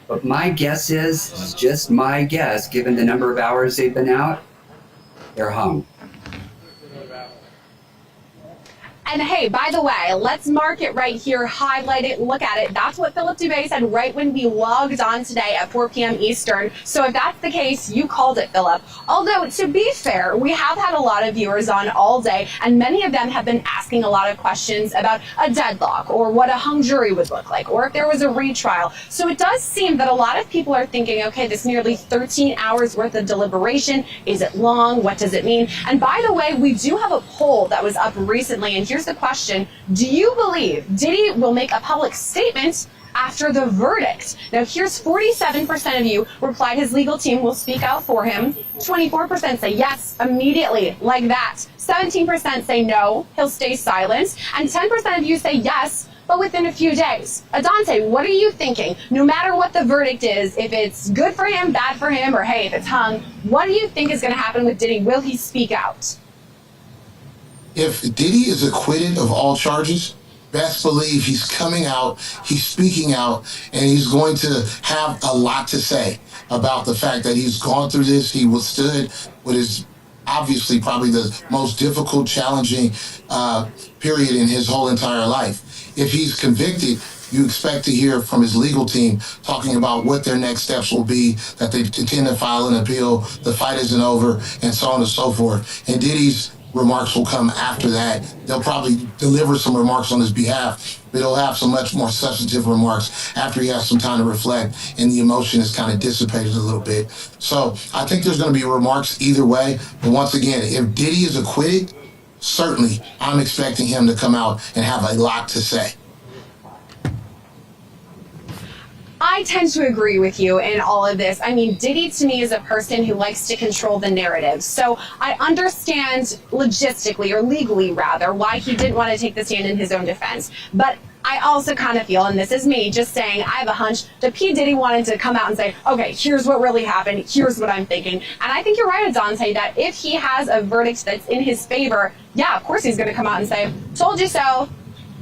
But my guess is just my guess, given the number of hours they've been out, they're hung. And hey, by the way, let's mark it right here, highlight it, look at it. That's what Philip Dubé said right when we logged on today at 4 p.m. Eastern. So if that's the case, you called it, Philip. Although, to be fair, we have had a lot of viewers on all day, and many of them have been asking a lot of questions about a deadlock, or what a hung jury would look like, or if there was a retrial. So it does seem that a lot of people are thinking, okay, this nearly 13 hours worth of deliberation, is it long? What does it mean? And by the way, we do have a poll that was up recently, and here's the question: do you believe Diddy will make a public statement after the verdict? Now, here's 47% of you replied his legal team will speak out for him. 24% say yes, immediately, like that. 17% say no, he'll stay silent. And 10% of you say yes, but within a few days. Adante, what are you thinking? No matter what the verdict is, if it's good for him, bad for him, or hey, if it's hung, what do you think is going to happen with Diddy? Will he speak out? If Diddy is acquitted of all charges, best believe he's coming out, he's speaking out, and he's going to have a lot to say about the fact that he's gone through this. He withstood what is obviously probably the most difficult, challenging period in his whole entire life. If he's convicted, you expect to hear from his legal team talking about what their next steps will be, that they intend to file an appeal, the fight isn't over, and so on and so forth. And Diddy's remarks will come after that. They'll probably deliver some remarks on his behalf, but he'll have some much more substantive remarks after he has some time to reflect and the emotion is kind of dissipated a little bit. So I think there's going to be remarks either way. But once again, if Diddy is acquitted, certainly I'm expecting him to come out and have a lot to say. I tend to agree with you in all of this. I mean, Diddy to me is a person who likes to control the narrative. So I understand logistically, or legally rather, why he didn't want to take the stand in his own defense. But I also kind of feel, and this is me just saying, I have a hunch that P. Diddy wanted to come out and say, okay, here's what really happened, here's what I'm thinking. And I think you're right, Adante, that if he has a verdict that's in his favor, yeah, of course he's going to come out and say, told you so.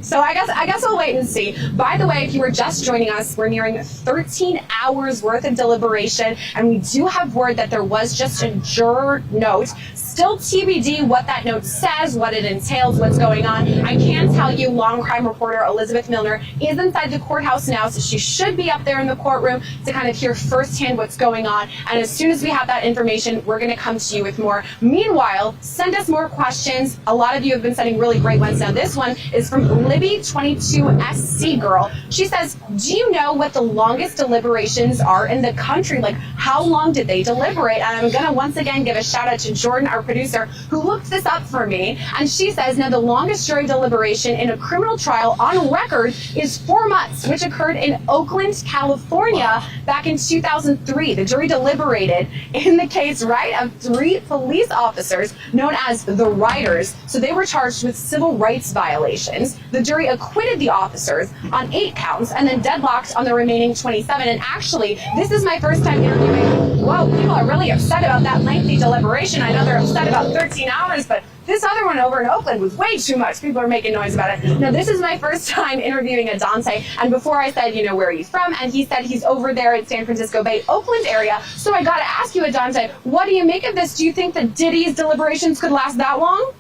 So I guess we'll wait and see. By the way, if you were just joining us, we're nearing 13 hours worth of deliberation, and we do have word that there was just a juror note. Still TBD what that note says, what it entails, what's going on. I can tell you, long crime reporter Elizabeth Milner is inside the courthouse now, so she should be up there in the courtroom to kind of hear firsthand what's going on. And as soon as we have that information, we're going to come to you with more. Meanwhile, send us more questions. A lot of you have been sending really great ones. Now, this one is from Libby22SC Girl. She says, do you know what the longest deliberations are in the country? Like, how long did they deliberate? And I'm going to once again give a shout out to Jordan, our producer, who looked this up for me. And she says, now the longest jury deliberation in a criminal trial on record is 4 months, which occurred in Oakland, California back in 2003. The jury deliberated in the case, right, of 3 police officers known as the Riders. So they were charged with civil rights violations. The jury acquitted the officers on 8 counts and then deadlocked on the remaining 27. And actually, this is my first time interviewing. Whoa, people are really upset about that lengthy deliberation. I know they're upset about 13 hours, but this other one over in Oakland was way too much. People are making noise about it. Now, this is my first time interviewing Adante, and before I said, you know, where are you from? And he said he's over there at San Francisco Bay, Oakland area. So I got to ask you, Adante, what do you make of this? Do you think that Diddy's deliberations could last that long?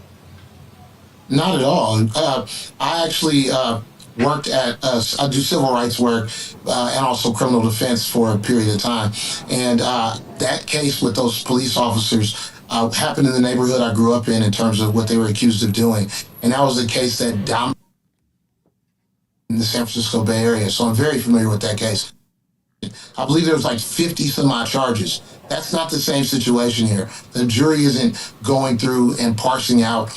Not at all. I actually worked at, I do civil rights work and also criminal defense for a period of time. And that case with those police officers happened in the neighborhood I grew up in terms of what they were accused of doing. And that was a case that dominated in the San Francisco Bay Area. So I'm very familiar with that case. I believe there was like 50 some odd charges. That's not the same situation here. The jury isn't going through and parsing out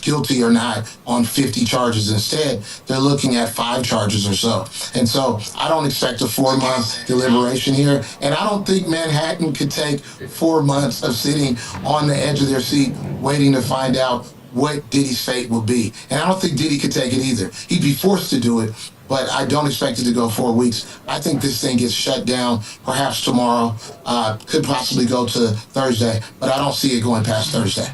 guilty or not on 50 charges. Instead, they're looking at 5 charges or so. And so I don't expect a 4-month deliberation here. And I don't think Manhattan could take 4 months of sitting on the edge of their seat waiting to find out what Diddy's fate will be. And I don't think Diddy could take it either. He'd be forced to do it, but I don't expect it to go 4 weeks. I think this thing gets shut down perhaps tomorrow, could possibly go to Thursday, but I don't see it going past Thursday.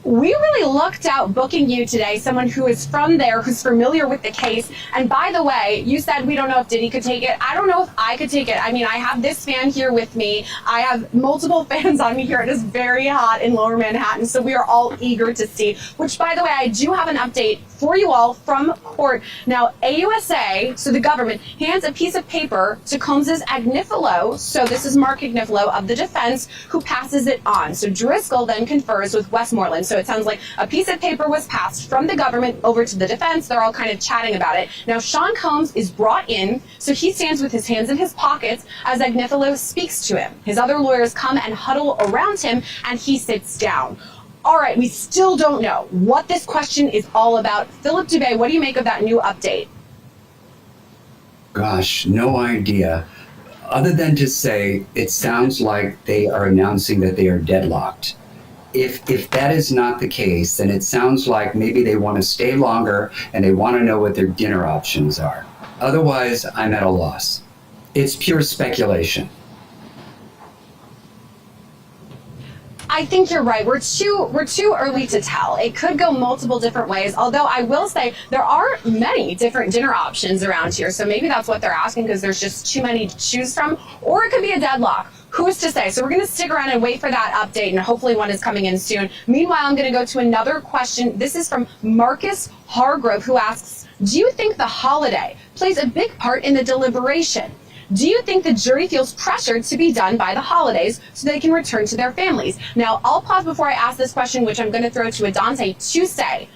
We really looked out booking you today, someone who is from there, who's familiar with the case. And by the way, you said we don't know if Diddy could take it. I don't know if I could take it. I mean, I have this fan here with me. I have multiple fans on me here. It is very hot in Lower Manhattan, so we are all eager to see. Which, by the way, I do have an update for you all from court. Now, AUSA, so the government, hands a piece of paper to COMBS' Agnifilo. So this is Mark Agnifilo of the defense, who passes it on. So Driscoll then confers with Westmoreland. So it sounds like a piece of paper was passed from the government over to the defense. They're all kind of chatting about it. Now, Sean Combs is brought in, so he stands with his hands in his pockets as Agnifilo speaks to him. His other lawyers come and huddle around him, and he sits down. All right, we still don't know what this question is all about. Philip Dubé, what do you make of that new update? Gosh, no idea. Other than to say, it sounds like they are announcing that they are deadlocked. If that is not the case, then it sounds like maybe they want to stay longer and they want to know what their dinner options are. Otherwise, I'm at a loss. It's pure speculation. I think you're right. We're too early to tell. It could go multiple different ways. Although I will say there are many different dinner options around here. So maybe that's what they're asking, because there's just too many to choose from. Or it could be a deadlock. Who's to say? So we're going to stick around and wait for that update, and hopefully one is coming in soon. Meanwhile, I'm going to go to another question. This is from Marcus Hargrove, who asks, do you think the holiday plays a big part in the deliberation? Do you think the jury feels pressured to be done by the holidays so they can return to their families? Now, I'll pause before I ask this question, which I'm going to throw to Adante, to say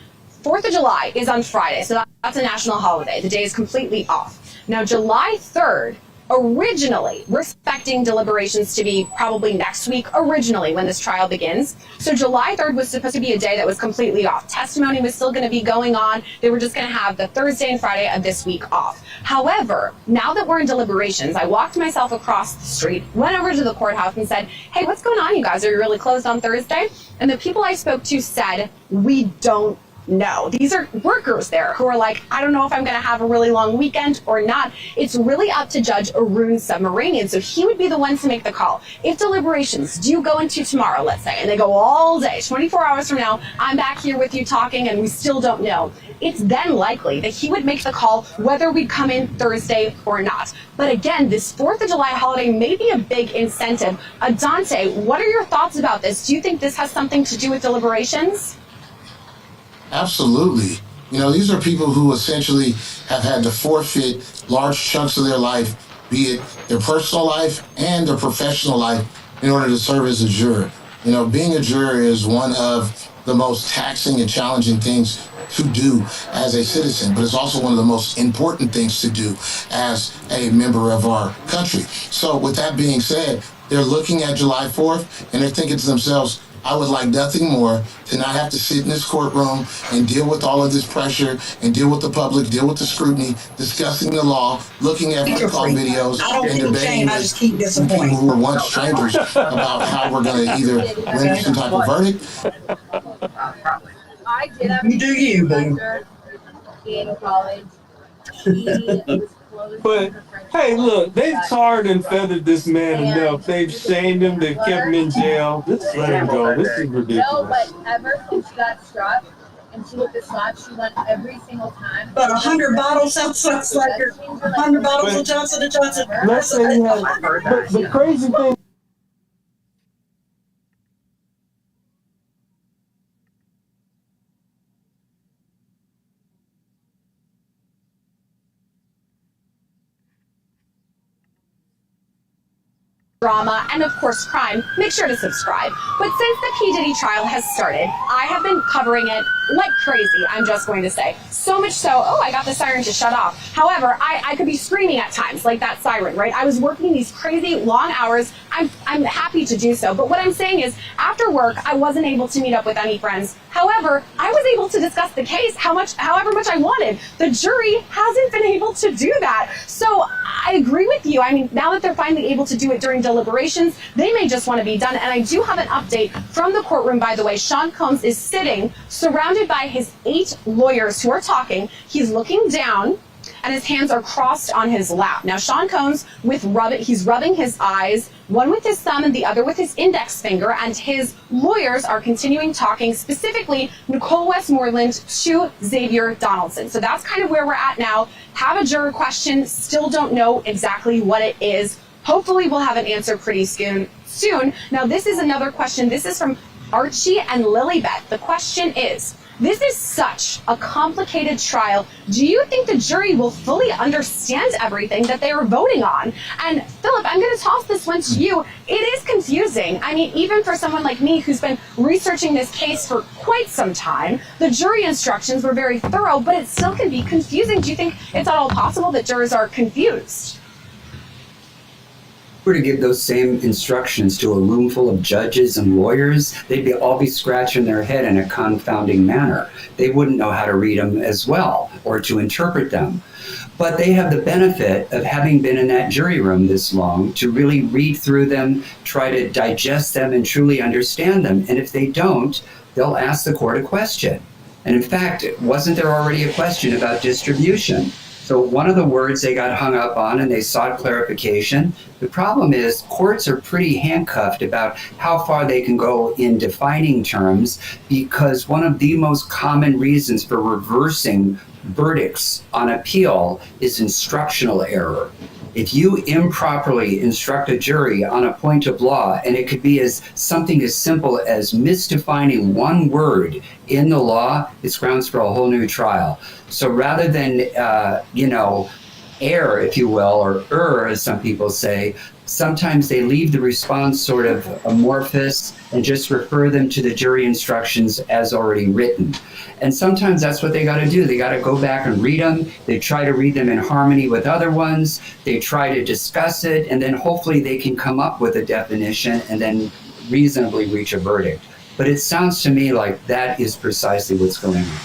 4th of July is on Friday, so that's a national holiday. The day is completely off. Now, July 3rd, originally, we're expecting deliberations to be probably next week, originally, when this trial begins. So July 3rd was supposed to be a day that was completely off. Testimony was still going to be going on. They were just going to have the Thursday and Friday of this week off. However, now that we're in deliberations, I walked myself across the street, went over to the courthouse and said, hey, what's going on, you guys? Are you really closed on Thursday? And the people I spoke to said, we don't know. These are workers there who are like, I don't know if I'm going to have a really long weekend or not. It's really up to Judge Arun Submaranian. So he would be the one to make the call. If deliberations do go into tomorrow, let's say, and they go all day, 24 hours from now, I'm back here with you talking and we still don't know. It's then likely that he would make the call whether we come in Thursday or not. But again, this 4th of July holiday may be a big incentive. Dante, what are your thoughts about this? Do you think this has something to do with deliberations? Absolutely. You know, these are people who essentially have had to forfeit large chunks of their life, be it their personal life and their professional life, in order to serve as a juror. You know, being a juror is one of the most taxing and challenging things to do as a citizen, but it's also one of the most important things to do as a member of our country. So with that being said, they're looking at July 4th and they're thinking to themselves, I would like nothing more to not have to sit in this courtroom and deal with all of this pressure and deal with the public, deal with the scrutiny, discussing the law, looking at call videos, and debating with people who were once strangers about how we're going to either render some type of verdict. I did have You do you, boo. in college. He was closed But hey, look, they've tarred and feathered this man enough. They've shamed him. They've kept him in jail. Just let him go. This is No, ridiculous. but ever since she got struck and she hit the slap, she went every single time. About 100 bottles sounds like you're 100 bottles of Johnson & Johnson. Let's say he had, but the crazy thing. Drama, and of course crime, make sure to subscribe. But since the P. Diddy trial has started, I have been covering it like crazy, I'm just going to say. So much so, oh, I got the siren to shut off. However, I could be screaming at times, like that siren, right? I was working these crazy long hours. I'm happy to do so. But what I'm saying is, after work, I wasn't able to meet up with any friends. However, I was able to discuss the case however much I wanted. The jury hasn't been able to do that. So I agree with you. I mean, now that they're finally able to do it during deliberations, they may just want to be done. And I do have an update from the courtroom, by the way. Sean Combs is sitting surrounded by his 8 lawyers who are talking. He's looking down. and his hands are crossed on his lap. Now, Sean Combs, he's rubbing his eyes, one with his thumb and the other with his index finger, and his lawyers are continuing talking, specifically Nicole Westmoreland to Xavier Donaldson. So that's kind of where we're at now. Have a juror question, still don't know exactly what it is. Hopefully we'll have an answer pretty soon. Now, this is another question. This is from Archie and Lilybeth. The question is, this is such a complicated trial. Do you think the jury will fully understand everything that they are voting on? And Philip, I'm going to toss this one to you. It is confusing. I mean, even for someone like me who's been researching this case for quite some time, the jury instructions were very thorough, but it still can be confusing. Do you think it's at all possible that jurors are confused? Were to give those same instructions to a room full of judges and lawyers, they'd all be scratching their head in a confounding manner. They wouldn't know how to read them as well or to interpret them. But they have the benefit of having been in that jury room this long to really read through them, try to digest them and truly understand them. And if they don't, they'll ask the court a question. And in fact, wasn't there already a question about distribution? So one of the words they got hung up on and they sought clarification. The problem is courts are pretty handcuffed about how far they can go in defining terms, because one of the most common reasons for reversing verdicts on appeal is instructional error. If you improperly instruct a jury on a point of law, and it could be something as simple as misdefining one word in the law, it's grounds for a whole new trial. So rather than, err, if you will, or err, as some people say, sometimes they leave the response sort of amorphous and just refer them to the jury instructions as already written. And sometimes that's what they got to do. They got to go back and read them. They try to read them in harmony with other ones. They try to discuss it, and then hopefully they can come up with a definition and then reasonably reach a verdict. But it sounds to me like that is precisely what's going on.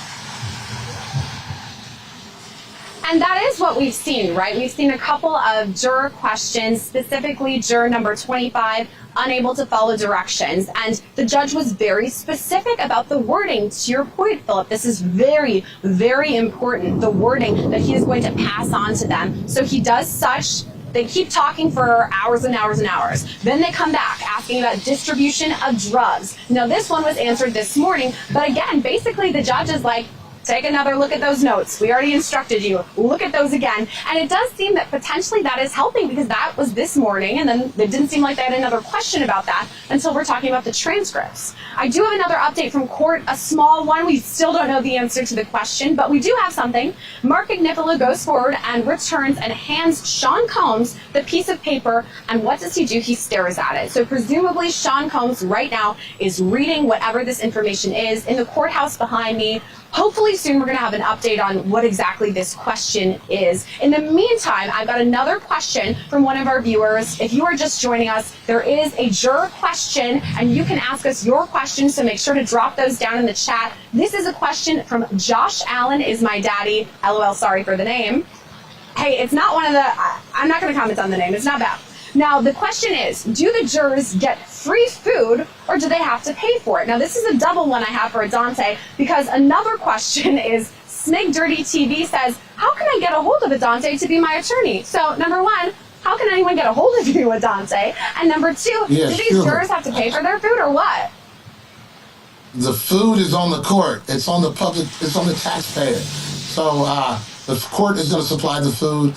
And that is what we've seen, right? We've seen a couple of juror questions, specifically juror number 25, unable to follow directions. And the judge was very specific about the wording. To your point, Philip, this is very, very important, the wording that he is going to pass on to them. So he does such. They keep talking for hours and hours and hours. Then they come back asking about distribution of drugs. Now, this one was answered this morning. But again, basically the judge is like, take another look at those notes. We already instructed you. Look at those again. And it does seem that potentially that is helping, because that was this morning, and then it didn't seem like they had another question about that until we're talking about the transcripts. I do have another update from court, a small one. We still don't know the answer to the question, but we do have something. Mark Agnicola goes forward and returns and hands Sean Combs the piece of paper, and what does he do? He stares at it. So presumably Sean Combs right now is reading whatever this information is in the courthouse behind me. Hopefully soon we're going to have an update on what exactly this question is. In the meantime, I've got another question from one of our viewers. If you are just joining us, there is a juror question, and you can ask us your questions, so make sure to drop those down in the chat. This is a question from Josh Allen is my daddy. LOL, sorry for the name. Hey, it's not one of the, I'm not going to comment on the name. It's not bad. Now, the question is, do the jurors get free food, or do they have to pay for it? Now, this is a double one I have for Adante, because another question is, Snig Dirty TV says, how can I get a hold of Adante to be my attorney? So, number one, how can anyone get a hold of you, Adante? And number two, do these jurors have to pay for their food, or what? The food is on the court. It's on the public. It's on the taxpayer. So the court is going to supply the food.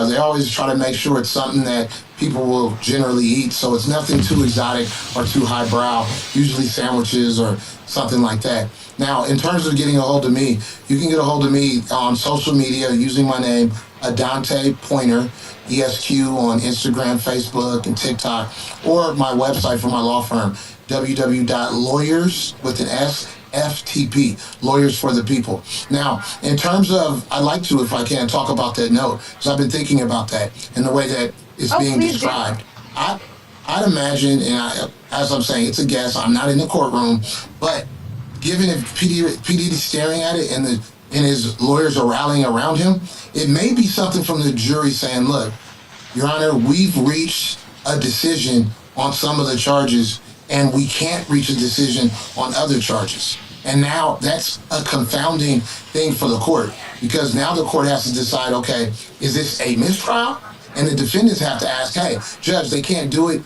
They always try to make sure it's something that people will generally eat. So it's nothing too exotic or too highbrow, usually sandwiches or something like that. Now, in terms of getting a hold of me, you can get a hold of me on social media using my name, Adante Pointer, ESQ, on Instagram, Facebook, and TikTok, or my website for my law firm, www.lawyers.ftp, Lawyers for the People. Now, in terms of, I'd like to, if I can, talk about that note, because I've been thinking about that and the way that it's being described. I'd imagine, and as I'm saying, it's a guess, I'm not in the courtroom, but given if PD is staring at it and his lawyers are rallying around him, it may be something from the jury saying, look, Your Honor, we've reached a decision on some of the charges, and we can't reach a decision on other charges. And now that's a confounding thing for the court, because now the court has to decide, okay, is this a mistrial? And the defendants have to ask, hey, judge, they can't do it,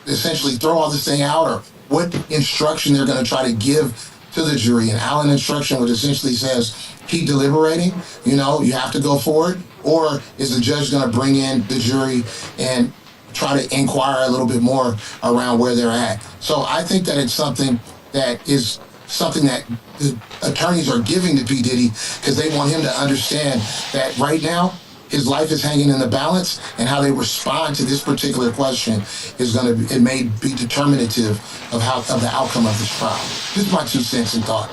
essentially throw all this thing out, or what instruction they're going to try to give to the jury. And Allen instruction, which essentially says, keep deliberating, you have to go forward, or is the judge going to bring in the jury and try to inquire a little bit more around where they're at? So I think that it's something that the attorneys are giving to P. Diddy, because they want him to understand that right now his life is hanging in the balance, and how they respond to this particular question it may be determinative of the outcome of this trial. This is my 2 cents in thought.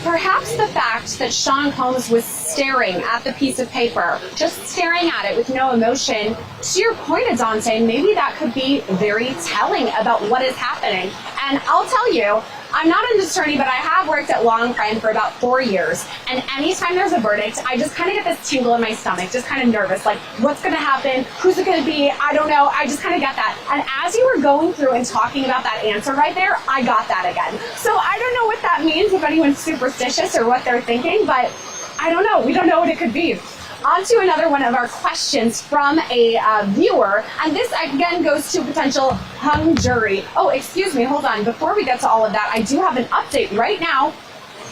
Perhaps the fact that Sean Combs was staring at the piece of paper, just staring at it with no emotion, to your point, Adante, maybe that could be very telling about what is happening. And I'll tell you, I'm not an attorney, but I have worked at law and crime for about 4 years. And anytime there's a verdict, I just kind of get this tingle in my stomach, just kind of nervous, like, what's going to happen? Who's it going to be? I don't know. I just kind of get that. And as you were going through and talking about that answer right there, I got that again. So I don't know what that means, if anyone's superstitious or what they're thinking, but I don't know. We don't know what it could be. On to another one of our questions from a viewer, and this again goes to potential hung jury. Oh, excuse me, hold on. Before we get to all of that, I do have an update right now.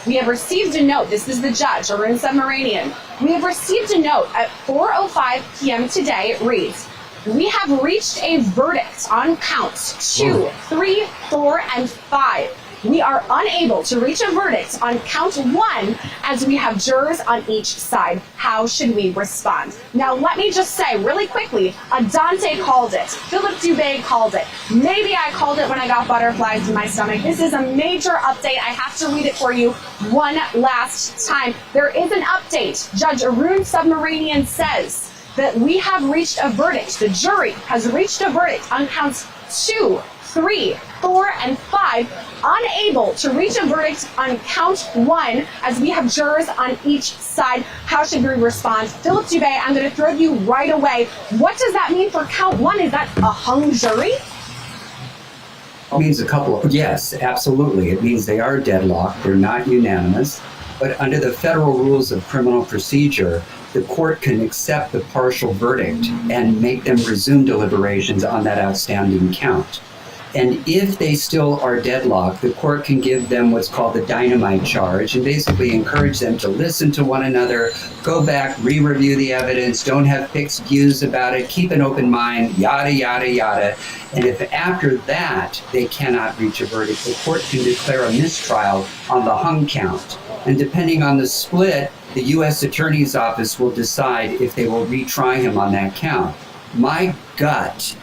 We have received a note. This is the judge, Arun Submaranian. We have received a note at 4:05 p.m. today. It reads, we have reached a verdict on counts 2, 3, 4, and 5. We are unable to reach a verdict on count 1 as we have jurors on each side. How should we respond? Now, let me just say really quickly, Adante called it. Philip Dubé called it. Maybe I called it when I got butterflies in my stomach. This is a major update. I have to read it for you one last time. There is an update. Judge Arun Submaranian says that we have reached a verdict. The jury has reached a verdict on counts 2, 3, 4, and 5, unable to reach a verdict on count 1 as we have jurors on each side. How should we respond? Philip Dubé, I'm going to throw to you right away. What does that mean for count 1? Is that a hung jury? It means yes, absolutely. It means they are deadlocked. They're not unanimous. But under the federal rules of criminal procedure, the court can accept the partial verdict and make them resume deliberations on that outstanding count. And if they still are deadlocked, the court can give them what's called the dynamite charge and basically encourage them to listen to one another, go back, re-review the evidence, don't have fixed views about it, keep an open mind, yada, yada, yada. And if after that they cannot reach a verdict, the court can declare a mistrial on the hung count. And depending on the split, the U.S. Attorney's Office will decide if they will retry him on that count. My gut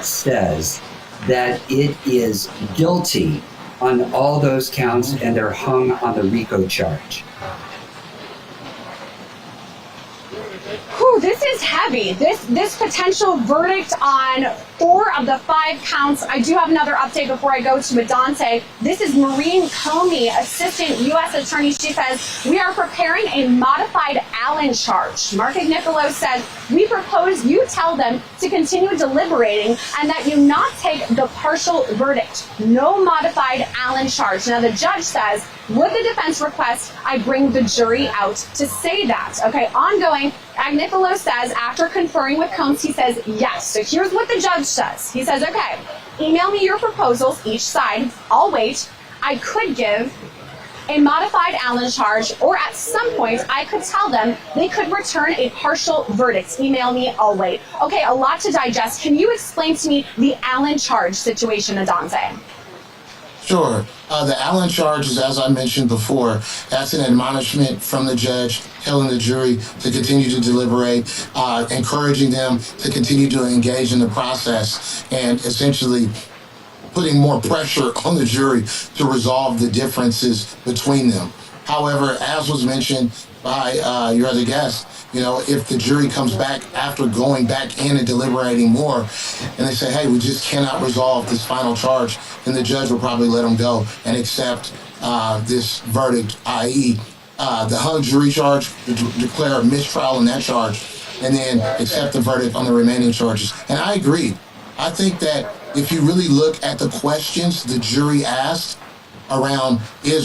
says that it is guilty on all those counts, and they're hung on the RICO charge. Whew, this is heavy. This potential verdict on 4 of the 5 counts. I do have another update before I go to Adante. This is Maureen Comey, Assistant U.S. Attorney. She says, we are preparing a modified Allen charge. Mark Agnifilo says, we propose you tell them to continue deliberating and that you not take the partial verdict. No modified Allen charge. Now, the judge says, would the defense request I bring the jury out to say that? Okay, ongoing. Agnifilo says, after conferring with Combs, he says, yes. So here's what the judge says. He says, okay, email me your proposals, each side. I'll wait. I could give a modified Allen charge, or at some point, I could tell them they could return a partial verdict. Email me, I'll wait. Okay, a lot to digest. Can you explain to me the Allen charge situation, Adante? Sure. The Allen charge is, as I mentioned before, that's an admonishment from the judge telling the jury to continue to deliberate, encouraging them to continue to engage in the process, and essentially putting more pressure on the jury to resolve the differences between them. However, as was mentioned by your other guest, if the jury comes back after going back in and deliberating more, and they say, hey, we just cannot resolve this final charge, then the judge will probably let them go and accept this verdict, i.e. The hung jury charge, declare a mistrial on that charge, and then accept the verdict on the remaining charges. And I agree. I think that if you really look at the questions the jury asked around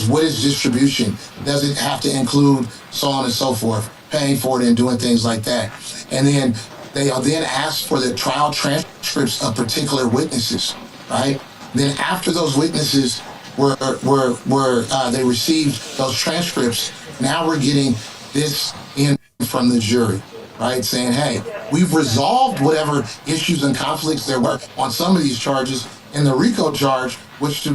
what is distribution? Does it have to include so on and so forth, paying for it and doing things like that? And then they are then asked for the trial transcripts of particular witnesses, right? Then after those witnesses they received those transcripts, now we're getting this in from the jury, right? Saying, hey, we've resolved whatever issues and conflicts there were on some of these charges in the RICO charge, which to